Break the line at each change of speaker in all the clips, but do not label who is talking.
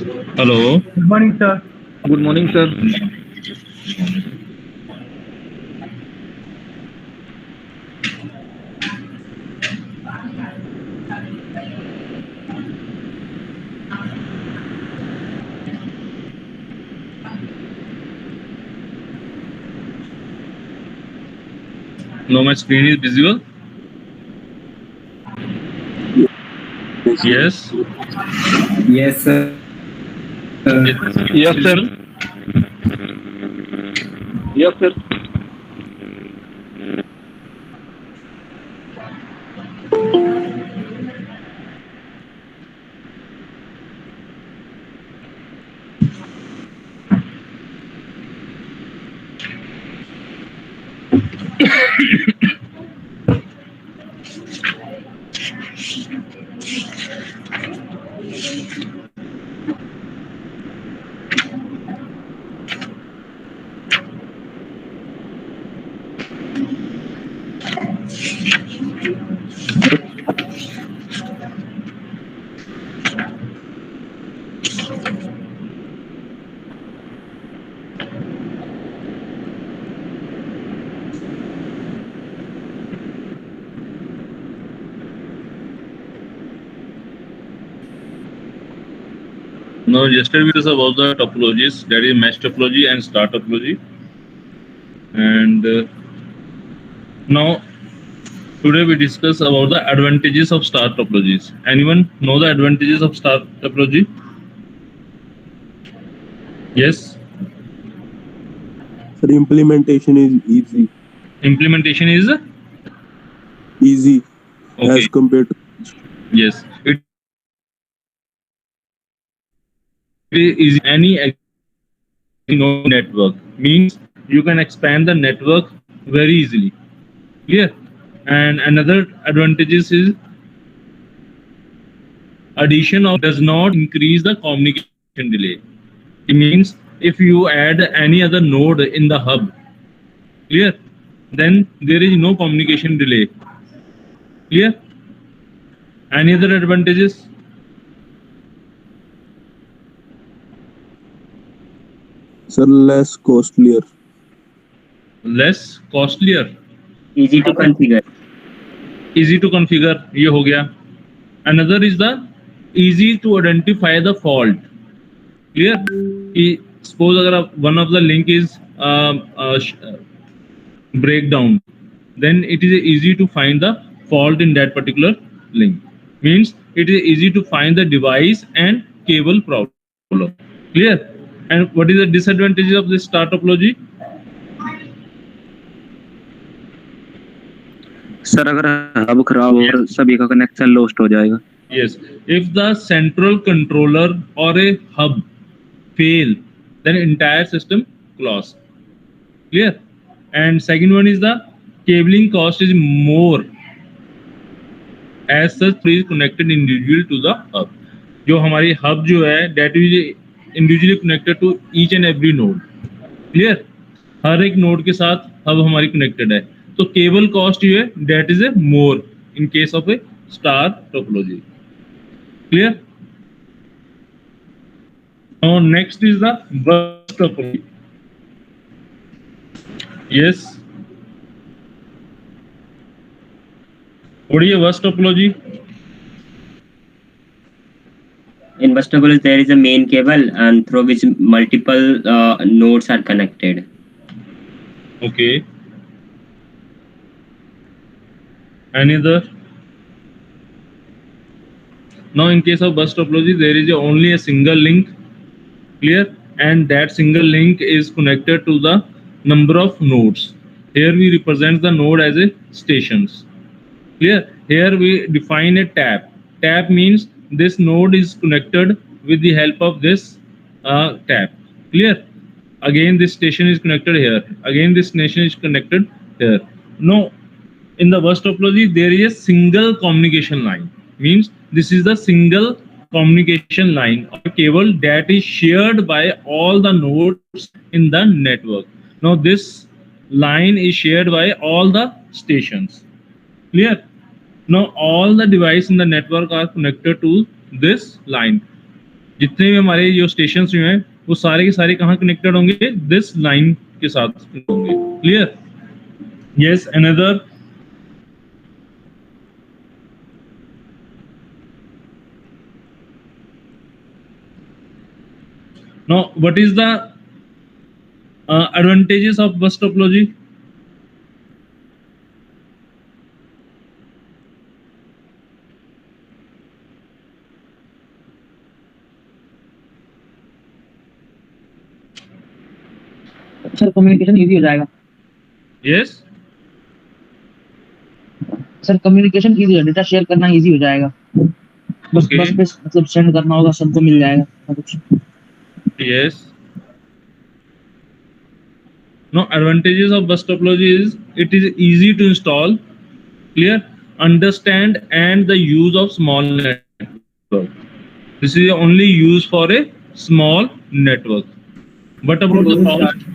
Hello.
Good morning, sir.
Good morning, sir.
No, my screen is visible. Yes.
Yes, sir.
Is the screen
Yes, sir.
visible?
Yes, sir.
No, yesterday we discussed about the topologies, that is mesh topology and star topology. And now today we discuss about the advantages of star topologies. Anyone know the advantages of star topology? Yes.
Sir, implementation is easy
Implementation is
as
okay.
compared to
Yes. It is easy. Any node network means you can expand the network very easily. Clear? And another advantages is addition of does not increase the communication delay. It means if you add any other node in the hub, clear, then there is no communication delay. Clear? Any other advantages?
sir less costlier.
Less costlier,
easy to configure.
easy to configure. ये हो गया. Another is the easy to identify the fault. Clear? Suppose अगर one of the link is breakdown, then it is easy to find the fault in that particular link. Means it is easy to find the device and cable problem. Clear? And what is the disadvantages of this star topology?
Sir अगर hub खराब हो और सभी का connection lost हो जाएगा.
Yes, if the central controller or a hub fail, then entire system collapse. Clear? And second one is the cabling cost is more as such is connected individual to the hub. जो हमारी hub जो है that is individually connected to each and every node. Clear? हर एक node के साथ hub हमारी connected है. तो cable cost जो है that is a more in case of a star topology. Clear? Now next is the bus topology. Yes. What is a bus topology?
In bus topology, there is a main cable and through which multiple nodes are connected.
Okay. Any other? Now in case of bus topology, there is only a single link. Clear? And that single link is connected to the number of nodes. Here we represent the node as a stations. Clear? Here we define a tap. Tap means this node is connected with the help of this tap. Clear? Again this station is connected here. Again this station is connected here. No, in the bus topology there is a single communication line. Means this is the single communication line or cable that is shared by all the nodes in the network. Now this line is shared by all the stations. Clear? Now all the devices in the network are connected to this line. जितने भी हमारे जो station जो हैं वो सारे के सारे कहाँ कनेक्टेड होंगे, दिस लाइन के साथ होंगे। Clear? Yes, another? Now, what is the advantages of bus topology?
Sir communication easy हो जाएगा।
Yes,
सर कम्युनिकेशन इजी है, डेटा शेयर करना इजी हो जाएगा। बस
Okay.
बस पे मतलब सेंड करना होगा, सबको मिल जाएगा सब कुछ।
yes. Now, advantages of bus topology is it is easy to install, clear, understand, and the use of small network. This is only used for a small network. What about the cost?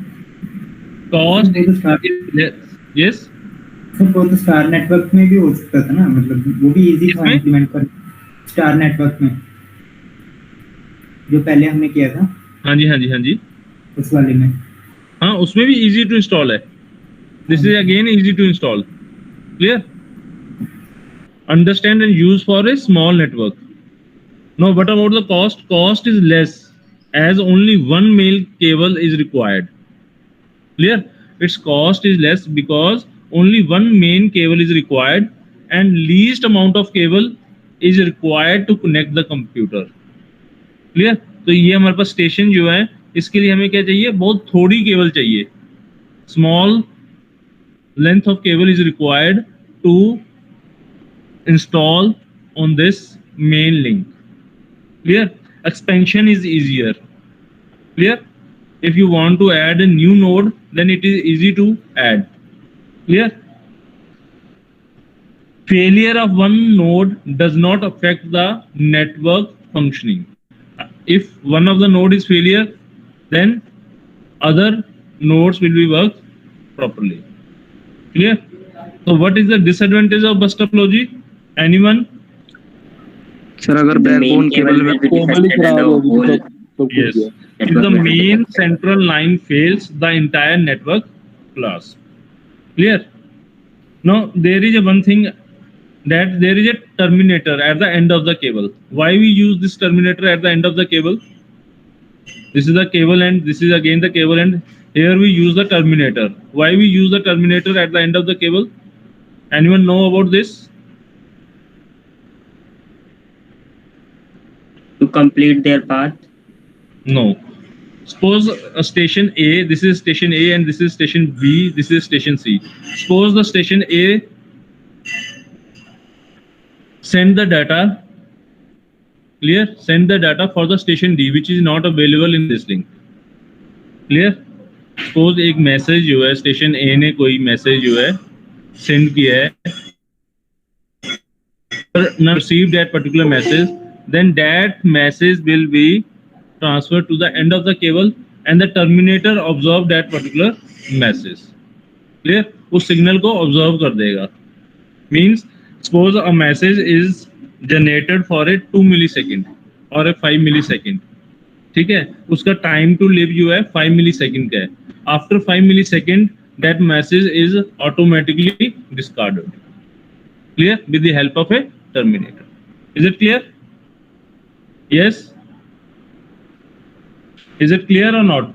Cost is less. Yes.
Sir वो तो star network में भी हो सकता था ना, मतलब वो भी इजी था
किसमें?
इम्प्लीमेंट कर। स्टार नेटवर्क में जो पहले हमने किया था
हाँ जी, हाँ जी, हाँ जी।
उस वाले में।
हाँ, उसमें भी easy to install है. This is again easy to install. Clear? Understand and use for a small network. Now, what about the cost? Cost is less as only one male cable is required. Clear? Its cost is less because only one main cable is required and least amount of cable is required to connect the computer. Clear? तो ये हमारे पास station जो है इसके लिए हमें क्या चाहिए, बहुत थोड़ी केबल चाहिए. Small length of cable is required to install on this main link. Clear? Expansion is easier. Clear? If you want to add a new node, then it is easy to add. Clear? Failure of one node does not affect the network functioning. If one of the node is failure, then other nodes will be work properly. Clear? So what is the disadvantage of bus topology? Anyone?
Sir अगर
The main
backbone
cable
cable में
will be
cable he
defective and
खराब
the
होगी
whole
तो कुछ
Yes.
गया.
If
network
the
will be
main
defective.
central line fails, the entire network collapse. Clear? Now there is a one thing that there is a terminator at the end of the cable. Why we use this terminator at the end of the cable? This is the cable end. This is again the cable end. Here we use the terminator. Why we use the terminator at the end of the cable? Anyone know about this?
To complete their path.
No. Suppose a station A, this is station A and this is station B, this is station C. Suppose the station A send the data, clear? Send the data for the station D which is not available in this link. Clear? Suppose एक message जो है station A ने कोई message जो है send किया है, not received that particular message, then that message will be transferred to the end of the cable and the terminator observe that particular message. Clear? उस सिग्नल को ऑब्जर्व कर देगा. Means suppose a message is generated for a 2 millisecond or a 5 millisecond. ठीक है, उसका time to live जो है 5 millisecond का है. After 5 millisecond that message is automatically discarded. Clear? With the help of A terminator. Is it clear? Yes? Is it clear और not?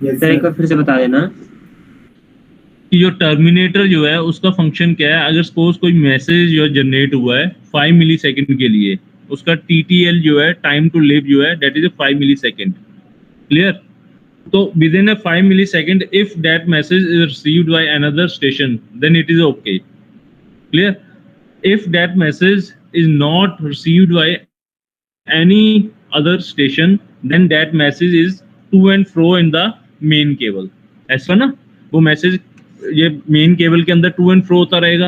Yes,
sir एक बार फिर से बता देना।
कि जो टर्मिनेटर जो है उसका फंक्शन क्या है. अगर सपोज कोई मैसेज जो जनरेट हुआ है 5 मिलीसेकंड के लिए, उसका TTL जो है टाइम टू लिव जो है दैट इज 5 मिलीसेकंड. क्लियर? तो within 5 millisecond if that message is received by another station then it is okay. Clear? If that message is not received by any other station then that message is to and fro in the main cable. ऐसा ना, वो message ये main cable के अंदर to and फ्रो होता रहेगा.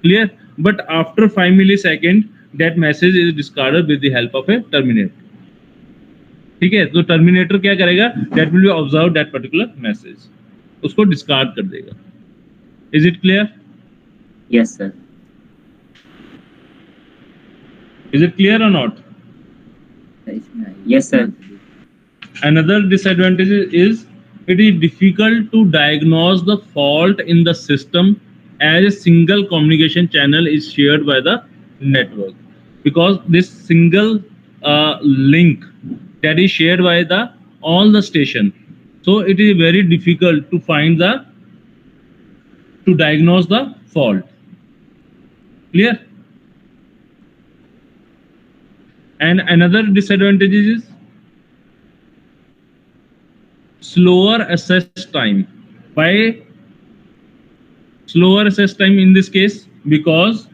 Clear? But after 5 millisecond that message is discarded with the help of A terminator. ठीक है, तो टर्मिनेटर क्या करेगा, that will B observe that particular message, उसको डिस्कार्ड कर देगा. Is it clear?
Yes sir.
Is it clear और not?
Yes, sir.
Another disadvantage is it is difficult to diagnose the fault in the system as a single communication channel is shared by the network, because this single link that is shared by the all the station, so it is very difficult to find the to diagnose the fault. Clear? And another disadvantage is slower access time. Why slower access time in this case? Because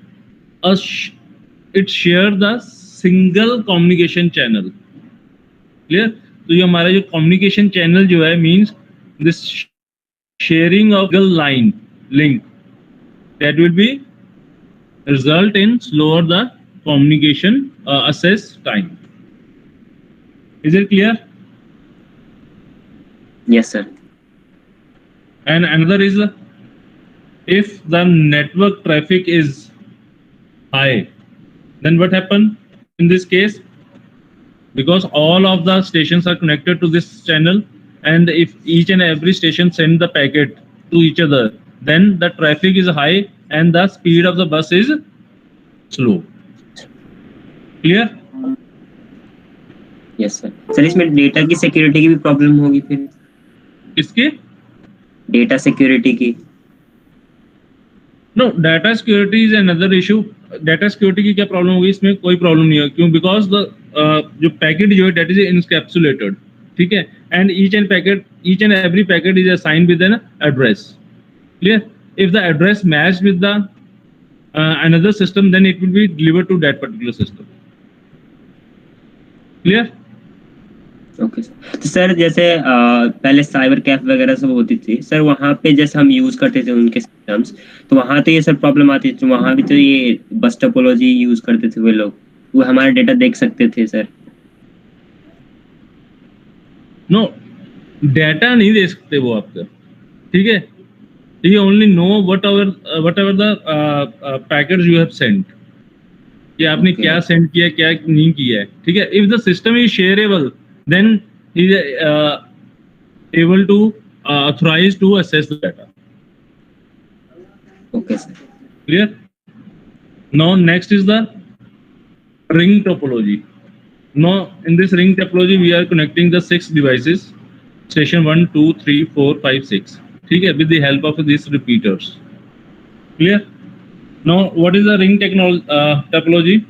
it share the single communication channel. Clear? तो ये हमारा जो communication channel जो है means this sharing of single line link that will be result in slower the communication access time. Is it clear?
Yes, sir.
And another is if the network traffic is high, then what happen in this case? Because all of the stations are connected to this channel, and if each and every station send the packet to each other, then the traffic is high and the speed of the bus is slow. Clear?
Yes, sir. Sir इसमें data की security की भी problem होगी फिर?
इसके
data security की?
No, data security is another issue. Data security की क्या प्रॉब्लम होगी? इसमें कोई प्रॉब्लम नहीं है. क्यों? बिकॉज द जो पैकेट जो है डेट इज इनकैप्सुलेटेड. ठीक है, and each and every packet is assigned with an address. Clear? If the address match with the another system, then it will be delivered to that particular system. Clear?
Okay sir. तो sir जैसे पहले cyber Kaif वगैरह सब होती थी sir, वहाँ पे जैसे हम यूज करते थे उनके सिस्टम्स, तो वहाँ तो ये सब प्रॉब्लम आती थी. वहाँ भी तो ये बस टोपोलॉजी यूज करते थे वे लोग, वो हमारा डेटा देख सकते थे सर.
नो, डेटा नहीं दे सकते वो आपका. ठीक है, you only know whatever the packets you have sent, कि आपने क्या सेंड किया क्या नहीं किया है. ठीक है, if the system is shareable, then he is able to authorize to access the data.
Okay sir.
Clear? Now next is the ring topology. Now in this ring topology we are connecting the 6 devices, station 1 2 3 4 5 6. ठीक है, with the help of these repeaters. Clear? Now what is the ring topology?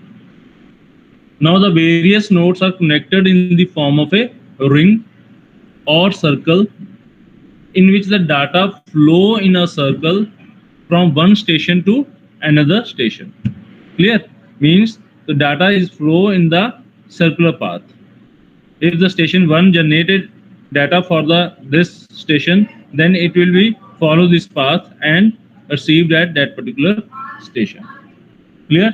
Now the various nodes are connected in the form of a ring or circle in which the data flow in a circle from one station to another station. Clear? Means the data is flow in the circular path. If the station 1 generated data for this station, then it will be follow this path and received at that particular station. Clear?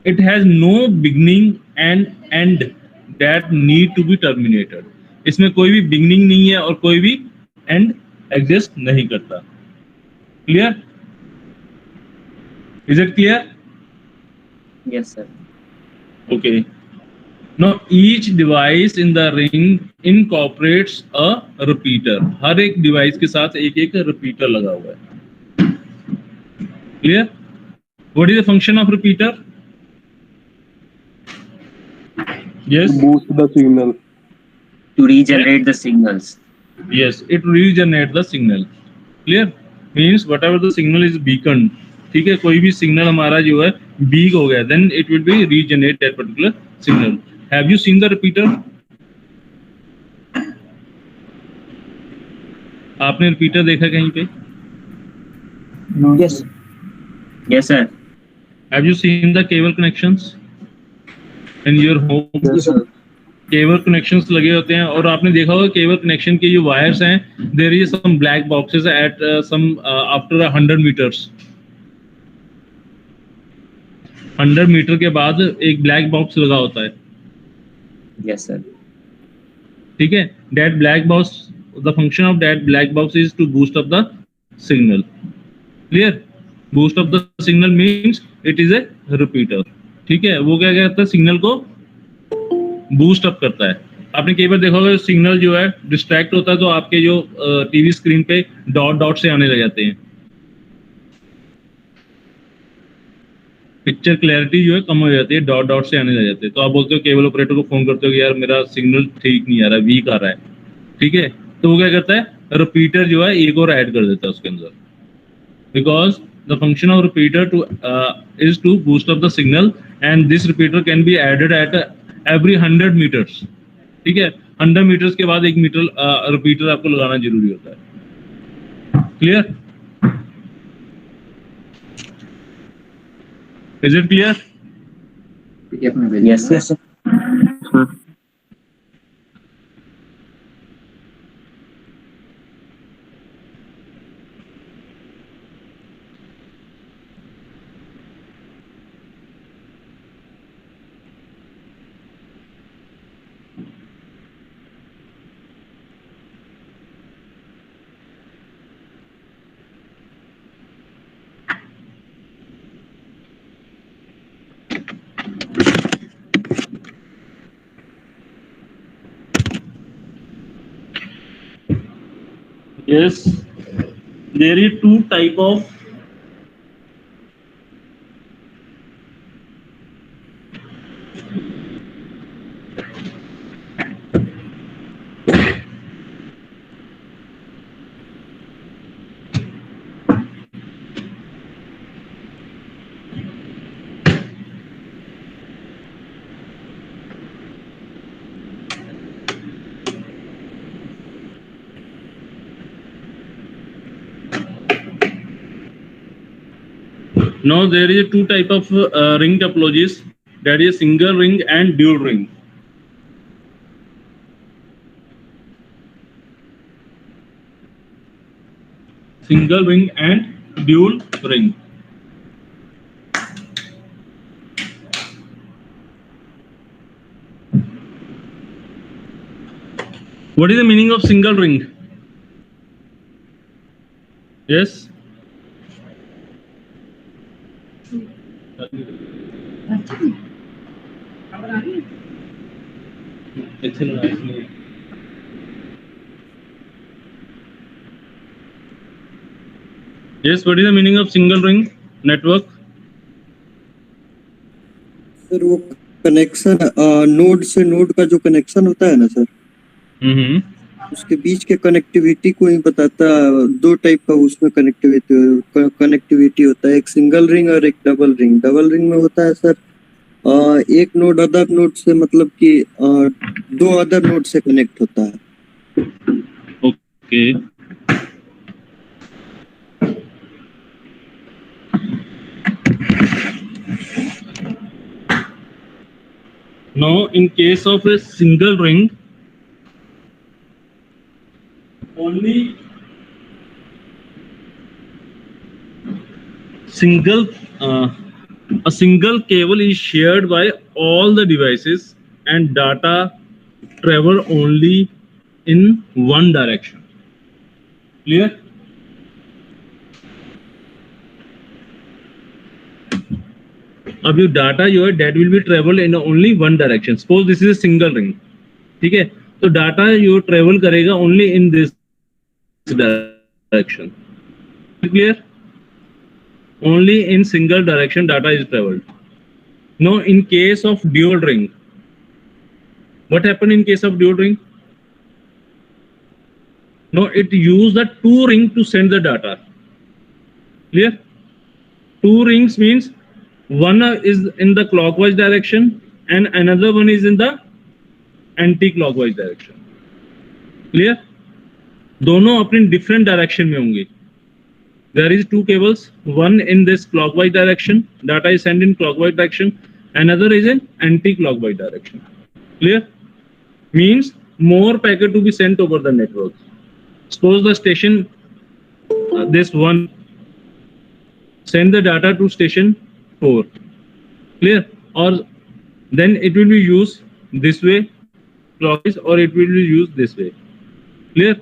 It has no beginning and end that need to be terminated. इसमें कोई भी beginning नहीं है और कोई भी end exist नहीं करता. Clear? Is it clear?
Yes sir.
Okay. Now each device in the ring incorporates a repeater. हर एक डिवाइस के साथ एक एक repeater लगा हुआ है. Clear? What is the function of repeater? Yes.
Boost the signal.
To regenerate the signals.
Yes, it regenerates the signal. Clear? Means whatever the signal is beaconed. ठीक है, कोई भी सिग्नल हमारा जो है बीक हो गया, then it will be regenerate that particular signal. Have you seen the repeater? आपने रिपीटर देखा कहीं पे?
No.
Yes.
Yes sir.
Have you seen the cable connections in your home?
Yes, sir.
Cable connections लगे होते हैं और आपने देखा होगा केबल कनेक्शन के जो वायर्स हैं, there is some black boxes at some after 100 metres. 100 metre के बाद एक ब्लैक बॉक्स लगा होता है.
Yes sir.
ठीक है, that black box, the function of that black box is to boost up the signal. Clear? Boost up the signal means it is a repeater. ठीक है, वो क्या करता है, सिग्नल को बूस्ट अप करता है। आपने कई बार देखा होगा सिग्नल जो है डिस्ट्रैक्ट होता है तो आपके जो टीवी स्क्रीन पे डॉट डॉट से आने लग जाते हैं, पिक्चर क्लैरिटी जो है कम हो जाती है, डॉट डॉट से आने लग जाते हैं। तो आप बोलते हो केबल ऑपरेटर को फोन करते हो कि यार मेरा सिग्नल ठीक नहीं आ रहा, वीक आ रहा है, ठीक है, तो वो क्या करता है, रिपीटर जो है एक और ऐड कर देता है उसके अंदर, because the function of repeater to is to boost up the signal and this repeater can be added at every 100 metres, ठीक है, 100 मीटर्स के बाद 1 मीटर रिपीटर आपको लगाना जरूरी होता है। Clear? Is it clear?
Yes, yes.
Yes, there is two type of now there is two type of ring topologies, that is single ring and dual ring. Single ring and dual ring. What is the meaning of single ring? Yes? Yes, what is the meaning of single ring network?
Sir वो connection node से node का जो connection होता है ना sir, उसके बीच के connectivity को ही बताता। दो टाइप का उसमें कनेक्टिविटी होता है, एक सिंगल रिंग और एक डबल रिंग। डबल रिंग में होता है सर एक नोड अदर नोड से, मतलब कि दो अदर नोड से कनेक्ट होता है।
Okay. Now, in case of a single ring, only a single cable is shared by all the devices and data travel only in one direction. Clear? अब ये data जो है that will be travel in only one direction. Suppose this is a single ring, ठीक है, तो data जो travel करेगा only in this direction. Clear? Only in single direction data is traveled. Now, in case of dual ring, what happened in case of dual ring? Now, it use the two ring to send the data. Clear? Two rings means one is in the clockwise direction and another one is in the anti-clockwise direction. Clear? दोनों अपने different direction में होंगे. There is two cables, one in this clockwise direction, data is sent in clockwise direction, another is in anti-clockwise direction. Clear? Means more packet to be sent over the network. Suppose the station, this one, send the data to station 4. Clear? Or then it will be used this way, clockwise, or it will be used this way. Clear?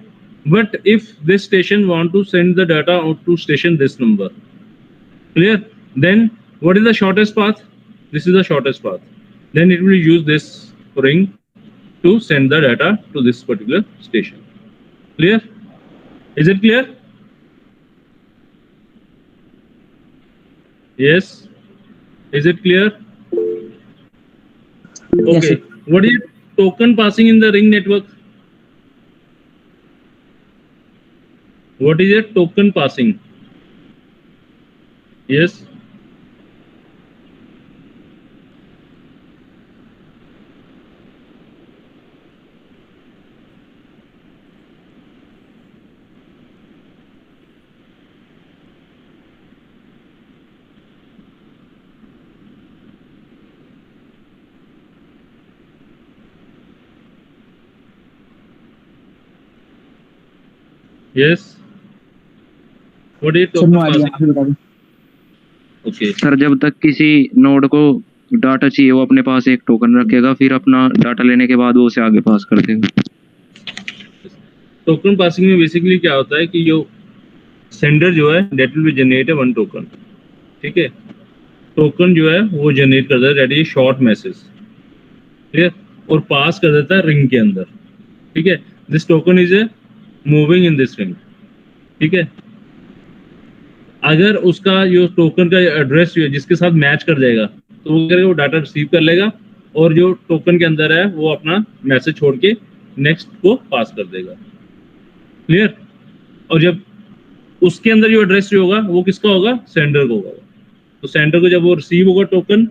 But if this station want to send the data out to station this number, clear? Then what is the shortest path? This is the shortest path. Then it will use this ring to send the data to this particular station. Clear? Is it clear? Yes. Is it clear?
Yes,
Okay. What is token passing in the ring network? What is a token passing? Yes. Yes. What is
sir
token
no idea,
passing?
आप ही बता दो।
Okay.
Sir जब तक किसी node को data चाहिए वो अपने पास एक टोकन रखेगा, फिर अपना डाटा लेने के बाद वो उसे आगे पास कर देगा।
टोकन पासिंग में बेसिकली क्या होता है कि जो सेंडर जो है that will B generate one token, ठीक है। टोकन जो है वो जनरेट करता है दैट इज शॉर्ट मैसेज, ठीक है, और पास कर देता है रिंग के अंदर, ठीक है। This token is a moving in this ring, ठीक है। अगर उसका जो टोकन का एड्रेस जो है जिसके साथ मैच कर जाएगा तो वो करेगा, वो डाटा रिसीव कर लेगा और जो टोकन के अंदर है वो अपना मैसेज छोड़ के नेक्स्ट को पास कर देगा। क्लियर? और जब उसके अंदर जो एड्रेस जो होगा वो किसका होगा? सेंडर को होगा। तो सेंडर को जब वो रिसीव होगा टोकन,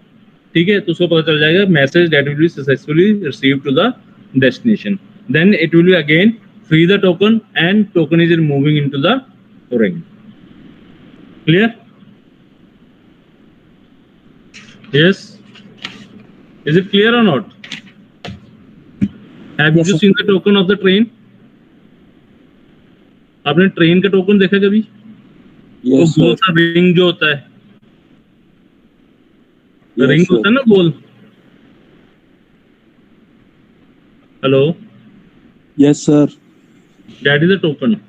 ठीक है, तो उसको पता चल जाएगा message that will be successfully receive to the destination, then it will be again free the token and token is moving into the ring. Clear? Yes. Is it clear or not? Have
Yes,
you
sir.
seen the token of the train? आपने train का token देखा कभी? वो गोल सा ring जो होता है, ring होता है ना गोल। Hello?
Yes, sir.
That is a token.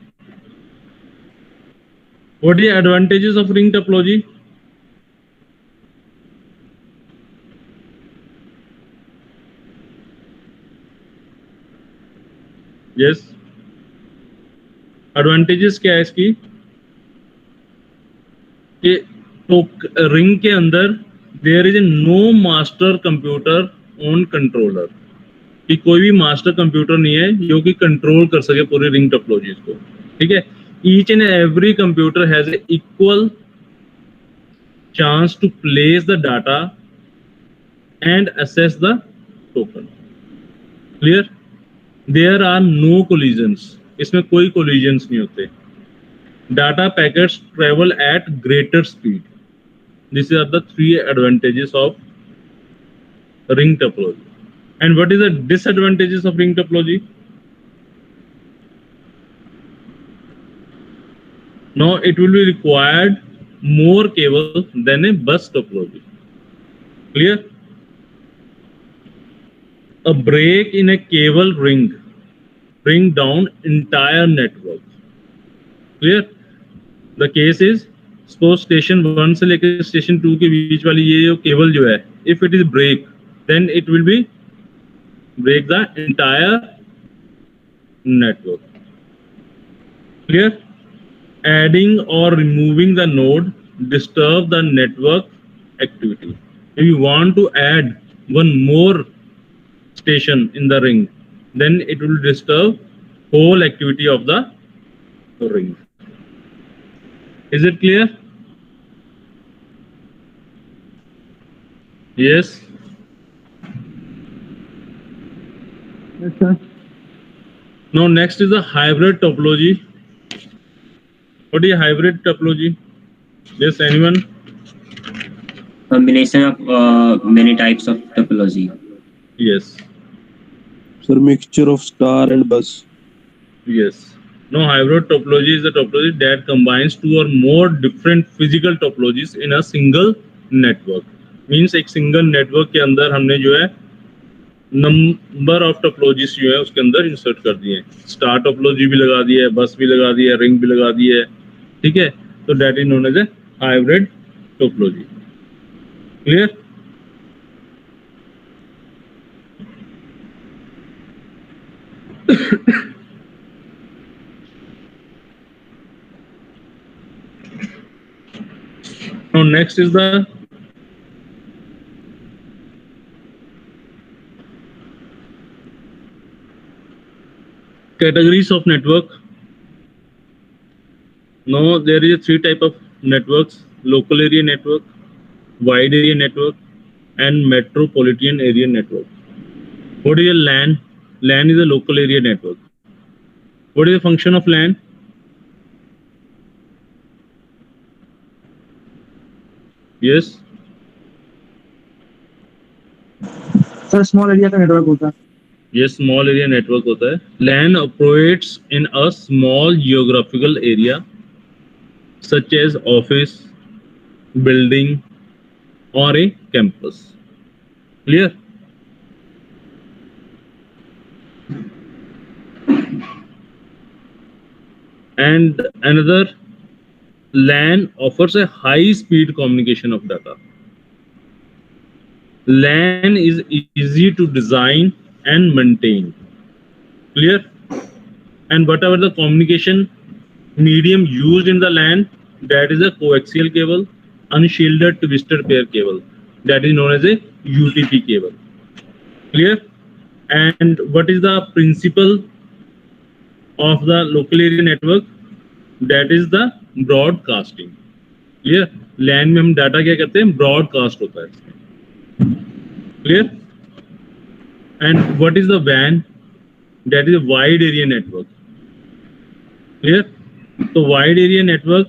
What are the advantages of ring topology? Yes. Advantages क्या है इसकी? कि रिंग के अंदर there is no master computer on controller, कि कोई भी मास्टर कंप्यूटर नहीं है जो कि कंट्रोल कर सके पूरे रिंग टोपोलॉजीज को, ठीक है। Each and every computer has a equal chance to place the data and access the token. Clear? There are no collisions, इसमें कोई कोलिजन्स नहीं होते। Data packets travel at greater speed. This are the three advantages of ring topology. And what is the disadvantages of ring topology? Now it will be required more cable than a bus topology. Clear? A break in a cable ring bring down entire network. Clear? The case is suppose station 1 से लेकर station 2 के बीच वाली ये जो cable जो है, if it is break, then it will be break the entire network. Clear? Adding or removing the node disturb the network activity. If you want to add one more station in the ring, then it will disturb whole activity of the ring. Is it clear? Yes.
Yes, sir.
Now next is the hybrid topology. What is hybrid topology? Yes, anyone?
Combination of many types of topology.
Yes.
Sir, mixture of star and bus.
Yes. Now hybrid topology is the topology that combines two or more different physical topologies in a single network. Means एक single network के अंदर हमने जो है number of topologies जो है उसके अंदर इंसर्ट कर दिए हैं। स्टार टोपोलॉजी भी लगा दी है, बस भी लगा दी है, रिंग भी लगा दी है, ठीक है। तो that is known as a hybrid topology. Clear? Now next is the categories of network. Now there is a three type of networks: local area network, wide area network, and metropolitan area network. What is a LAN? LAN is a local area network. What is the function of LAN? Yes.
Sir small area का network होता है.
Yes, small area network होता है. LAN operates in a small geographical area such as office, building, or a campus. Clear? And another, LAN offers a high speed communication of data. LAN is easy to design and maintain. Clear? And whatever the communication medium used in the LAN, that is a coaxial cable, unshielded twisted pair cable, that is known as a UTP cable. Clear? And what is the principle of the local area network? That is the broadcasting. Clear? LAN में हम data क्या करते हैं? Broadcast होता है. Clear? And what is the WAN? That is a wide area network. Clear? So wide area network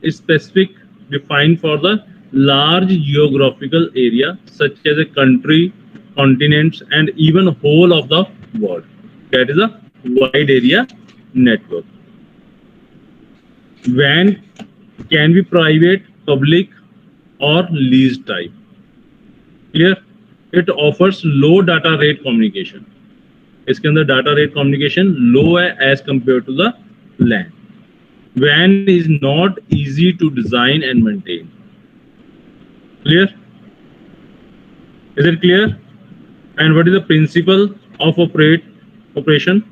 is specific, defined for the large geographical area such as a country, continents, and even whole of the world. That is a wide area network. WAN can be private, public, or leased type. Clear? It offers low data rate communication. इसके अंदर data rate communication low है as compared to the LAN. WAN is not easy to design and maintain. Clear? Is it clear? And what is the principle of operation?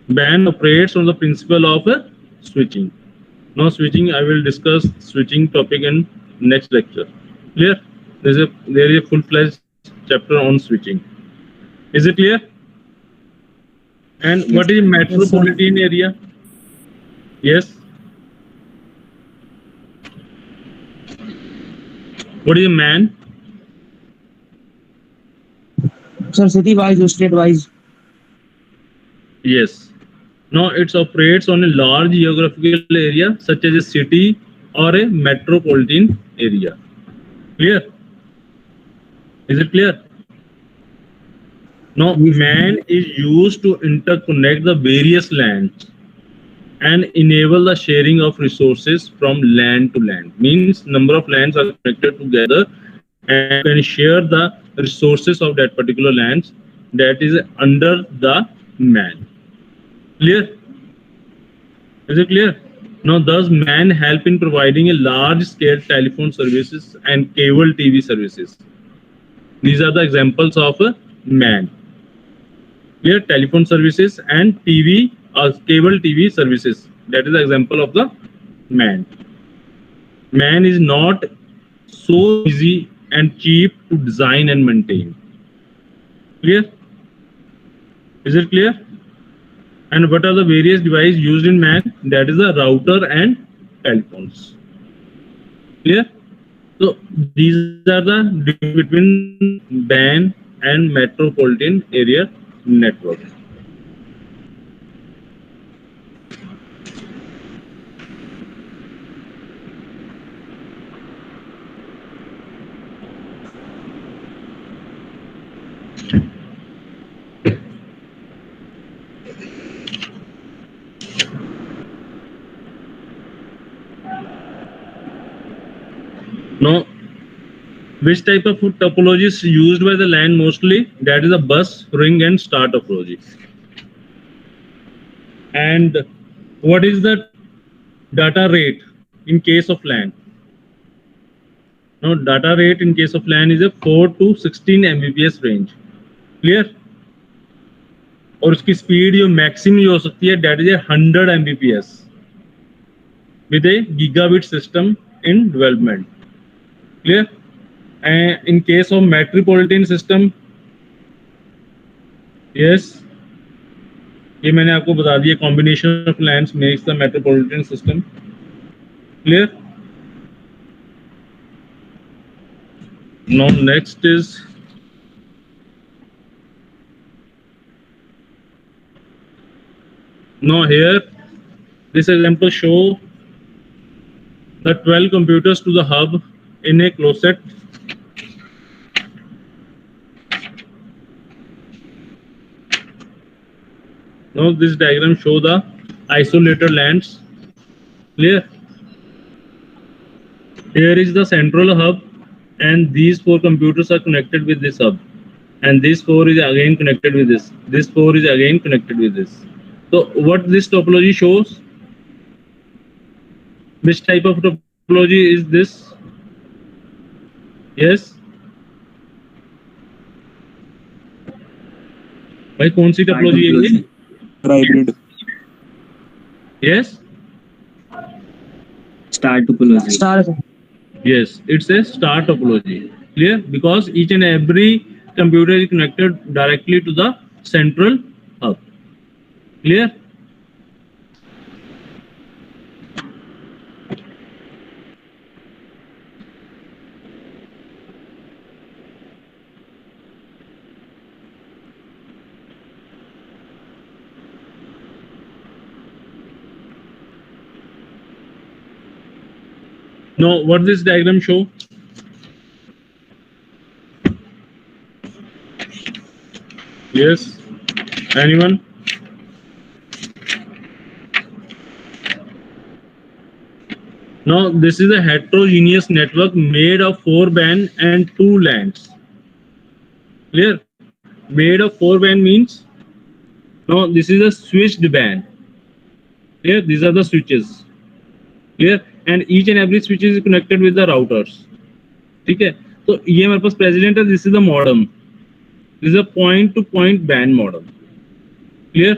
WAN operates on the principle of switching. Now switching, I will discuss switching topic in next lecture. Clear? There is a full-fledged chapter on switching. Is it clear? And what is metropolitan area? Yes. What is a MAN?
Sir city wise, state wise.
Yes. Now it operates on a large geographical area such as a city or a metropolitan area. Clear? Is it clear? Now MAN is used to interconnect the various LANs and enable the sharing of resources from LAN to LAN. Means number of LANs are connected together and can share the resources of that particular LANs that is under the MAN. Clear? Is it clear? Now does MAN help in providing a large scale telephone services and cable TV services? These are the examples of MAN. Clear? Telephone services and TV or cable TV services. That is the example of the MAN. MAN is not so easy and cheap to design and maintain. Clear? Is it clear? And what are the various devices used in MAN? That is the router and telephones. Clear? So these are the difference between WAN and metropolitan area network. Now, which type of topology is used by the LAN mostly? That is a bus, ring, and star topology. And what is the data rate in case of LAN? Now, data rate in case of LAN is a 4 to 16 Mbps range. Clear? और उसकी speed जो maximum हो सकती है date is 100 Mbps with a gigabit system in development. Clear? And in case of metropolitan system, yes, ये मैंने आपको बता दिया, combination of lands makes the metropolitan system. Clear? Now next is now here this example show the 12 computers to the hub in a closet. Now this diagram show the isolated lands. Clear? Here is the central hub, and these 4 computers are connected with this hub, and this 4 is again connected with this. This 4 is again connected with this. So what this topology shows? Which type of topology is this? Yes. भाई कौन सी topology है ये?
Hybrid.
Yes.
Star topology.
Star से
Yes, it's a star topology. Clear? Because each and every computer is connected directly to the central hub. Clear? Now, what this diagram show? Yes, anyone? Now, this is a heterogeneous network made of 4 band and 2 lands. Clear? Made of 4 band means, no, this is a switched band. Clear? These are the switches. Clear? And each and every switch is connected with the routers. ठीक है, तो ये हमारे पास president है. This is the modem. This is a point two point band modem. Clear?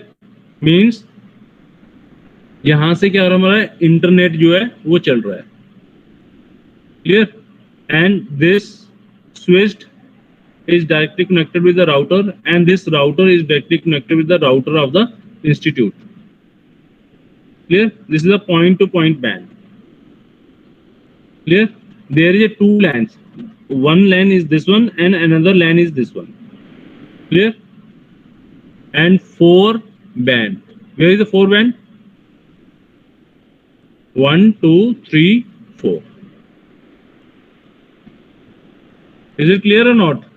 Means यहां से क्या हो रहा है, हमारा इंटरनेट जो है वो चल रहा है. Clear? And this switched is directly connected with the router, and this router is directly connected with the router of the institute. Clear? This is a point to point band. Clear? There is a 2 LANs. One LAN is this one and another LAN is this one. Clear? And 4 band. Where is the 4 band? 1, 2, 3, 4. Is it clear or not?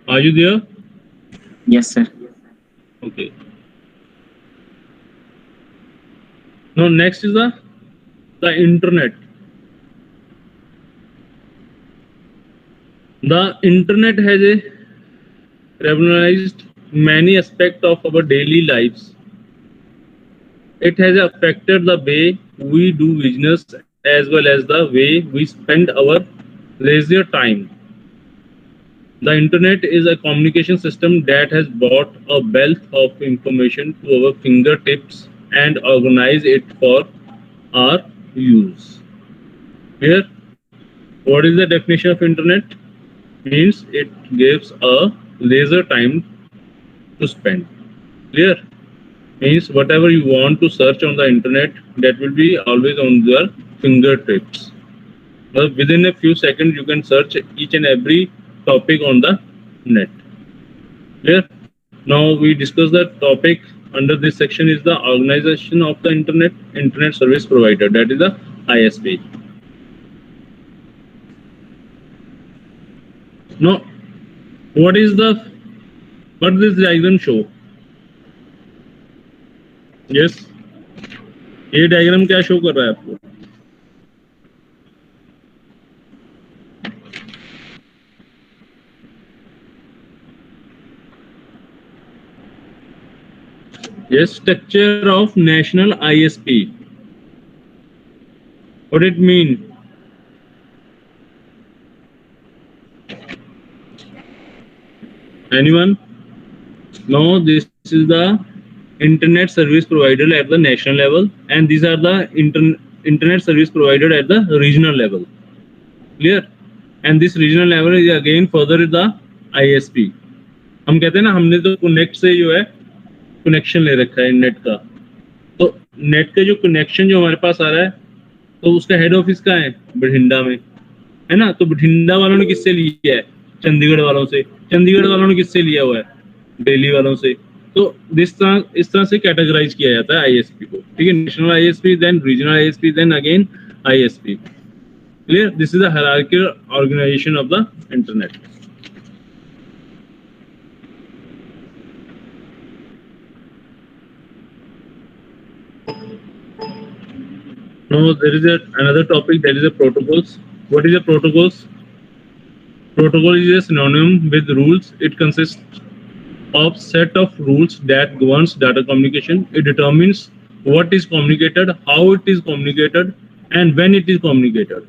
Are you there?
Yes, sir.
Okay. Now next is the internet. The internet has revolutionized many aspects of our daily lives. It has affected the way we do business as well as the way we spend our leisure time. The internet is a communication system that has brought a wealth of information to our fingertips and organized it for our use. Here, what is the definition of internet? Means it gives a leisure time to spend. Clear? Means whatever you want to search on the internet, that will be always on your fingertips. But within a few seconds, you can search each and every topic on the net. Clear? Now we discuss the topic under this section is the organization of the internet service provider, that is the ISP. Now what does this diagram show? Yes, ये diagram क्या show कर रहा है आपको? Yes, structure of national ISP. What it mean? Anyone? No, this is the internet service provider at the national level, and these are the internet service provider at the regional level. Clear? And this regional level is again further the ISP. हम कहते हैं ना, हमने तो connect से जो है connection ले रखा है नेट का, तो नेट का जो कनेक्शन जो हमारे पास आ रहा है, तो उसका हेड ऑफिस कहाँ है? बठिंडा में है ना। तो बठिंडा वालों ने किससे लिया है? चंडीगढ़ वालों से। चंडीगढ़ वालों ने किससे लिया हुआ है? दिल्ली वालों से। तो इस तरह से कैटेगराइज किया जाता है आईएसपी को, ठीक है। National ISP, then regional ISP, then again ISP. Clear? This is the hierarchical organisation of the internet. Now there is another topic, that is the protocols. What is the protocols? Protocol is a synonym with rules. It consists of set of rules that governs data communication. It determines what is communicated, how it is communicated, and when it is communicated.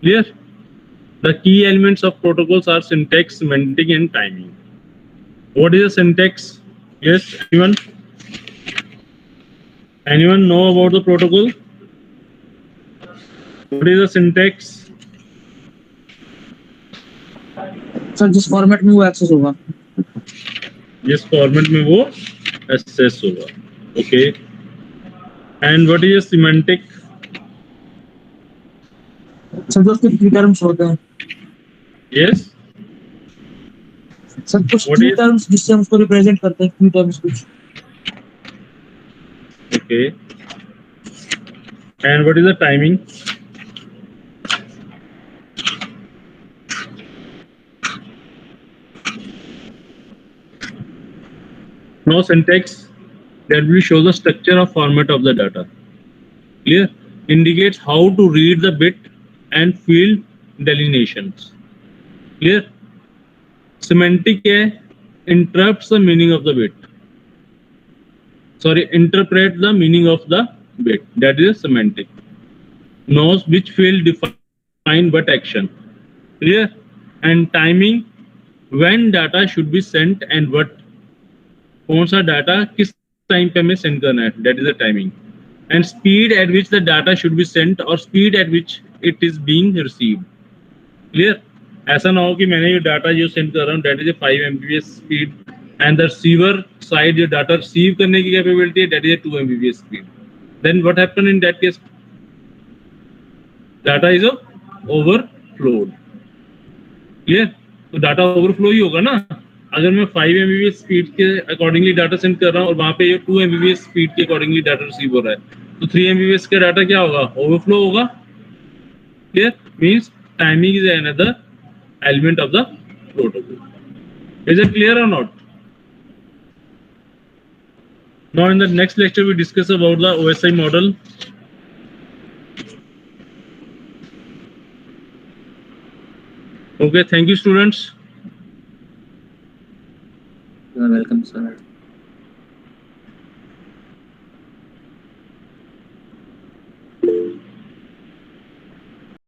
Clear? The key elements of protocols are syntax, semantic, and timing. What is a syntax? Yes, anyone? Anyone know about the protocol? What is the syntax?
Sir जिस format में वो access होगा,
जिस format में वो access होगा। Okay. And what is semantic?
Sir जो उसके की टर्म्स होते हैं।
यस।
सर कुछ
What
की
is-
टर्म्स जिससे हम उसको रिप्रेजेंट करते हैं, की टर्म्स कुछ।
Okay. And what is the timing? Now syntax, that will show the structure of format of the data. Clear? Indicates how to read the bit and field delineations. Clear? Semantic है, interrupts the meaning of the bit. Sorry, interpret the meaning of the bit. That is semantic. Knows which field define what action. Clear? And timing, when data should be sent and what, कौन सा data किस time पे हमें send करना है, that is the timing. And speed at which the data should be sent और speed at which it is being received. Clear? ऐसा ना हो कि मैंने ये डाटा जो सेंड कर रहा हूँ that is a 5 Mbps speed, and the receiver side जो डाटा रिसीव करने की कैपेबिलिटी है that is a 2 Mbps speed. Then what happen in that case? Data is overflowed. Clear? तो डाटा ओवरफ्लो ही होगा ना। अगर मैं 5 Mbps स्पीड के अकॉर्डिंगली डाटा सेंड कर रहा हूँ और वहां पे ये 2 Mbps स्पीड के अकॉर्डिंगली डाटा रिसीव हो रहा है, तो 3 Mbps का डाटा क्या होगा? ओवरफ्लो होगा। Clear? Means timing is another element of the protocol. Is it clear और not? Now in the next lecture we discuss about the OSI model. Okay, thank you students.